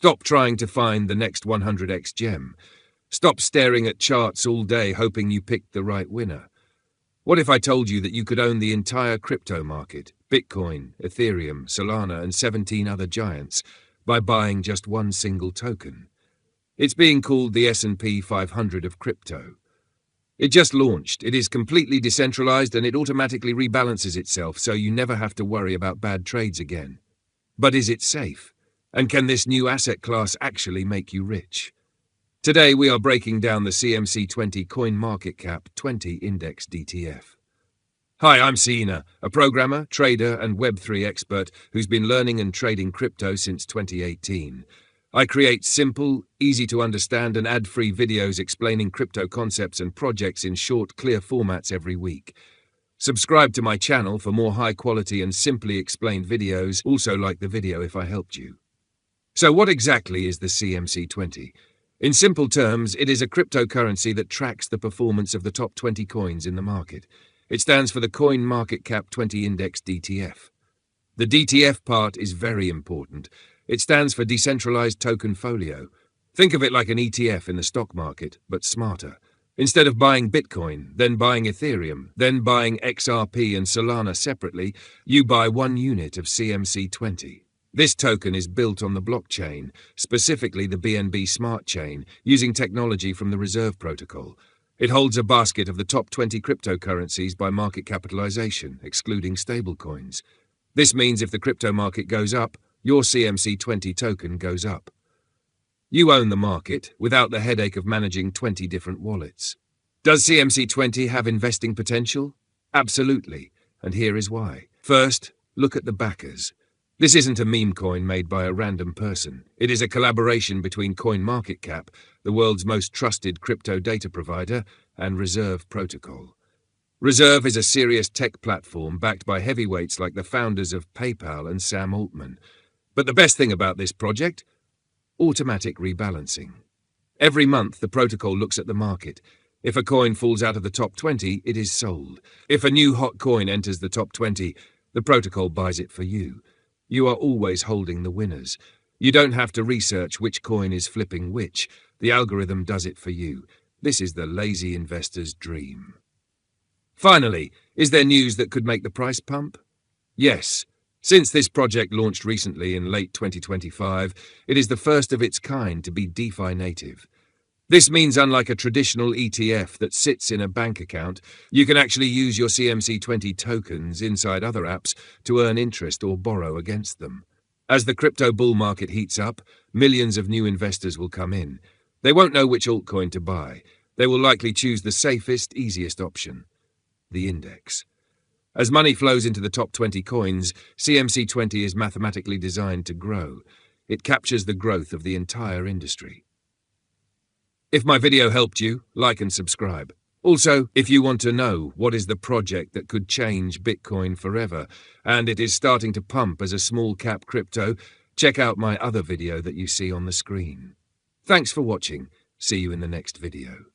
Stop trying to find the next 100x gem. Stop staring at charts all day hoping you picked the right winner. What if I told you that you could own the entire crypto market, Bitcoin, Ethereum, Solana, and 17 other giants, by buying just one single token? It's being called the S&P 500 of crypto. It just launched. It is completely decentralized and it automatically rebalances itself, so you never have to worry about bad trades again. But is it safe? And can this new asset class actually make you rich? Today we are breaking down the CMC20 CoinMarketCap 20 Index DTF. Hi, I'm Sina, a programmer, trader, and Web3 expert who's been learning and trading crypto since 2018. I create simple, easy-to-understand and ad-free videos explaining crypto concepts and projects in short, clear formats every week. Subscribe to my channel for more high-quality and simply explained videos. Also like the video if I helped you. So what exactly is the CMC20? In simple terms, it is a cryptocurrency that tracks the performance of the top 20 coins in the market. It stands for the CoinMarketCap 20 Index DTF. The DTF part is very important. It stands for Decentralized Token Folio. Think of it like an ETF in the stock market, but smarter. Instead of buying Bitcoin, then buying Ethereum, then buying XRP and Solana separately, you buy one unit of CMC20. This token is built on the blockchain, specifically the BNB Smart Chain, using technology from the Reserve Protocol. It holds a basket of the top 20 cryptocurrencies by market capitalization, excluding stablecoins. This means if the crypto market goes up, your CMC20 token goes up. You own the market without the headache of managing 20 different wallets. Does CMC20 have investing potential? Absolutely, and here is why. First, look at the backers. This isn't a meme coin made by a random person. It is a collaboration between CoinMarketCap, the world's most trusted crypto data provider, and Reserve Protocol. Reserve is a serious tech platform backed by heavyweights like the founders of PayPal and Sam Altman. But the best thing about this project? Automatic rebalancing. Every month, the protocol looks at the market. If a coin falls out of the top 20, it is sold. If a new hot coin enters the top 20, the protocol buys it for you. You are always holding the winners. You don't have to research which coin is flipping which. The algorithm does it for you. This is the lazy investor's dream. Finally, is there news that could make the price pump? Yes. Since this project launched recently in late 2025, it is the first of its kind to be DeFi native. This means unlike a traditional ETF that sits in a bank account, you can actually use your CMC20 tokens inside other apps to earn interest or borrow against them. As the crypto bull market heats up, millions of new investors will come in. They won't know which altcoin to buy. They will likely choose the safest, easiest option, the index. As money flows into the top 20 coins, CMC20 is mathematically designed to grow. It captures the growth of the entire industry. If my video helped you, like and subscribe. Also, if you want to know what is the project that could change Bitcoin forever, and it is starting to pump as a small cap crypto, check out my other video that you see on the screen. Thanks for watching. See you in the next video.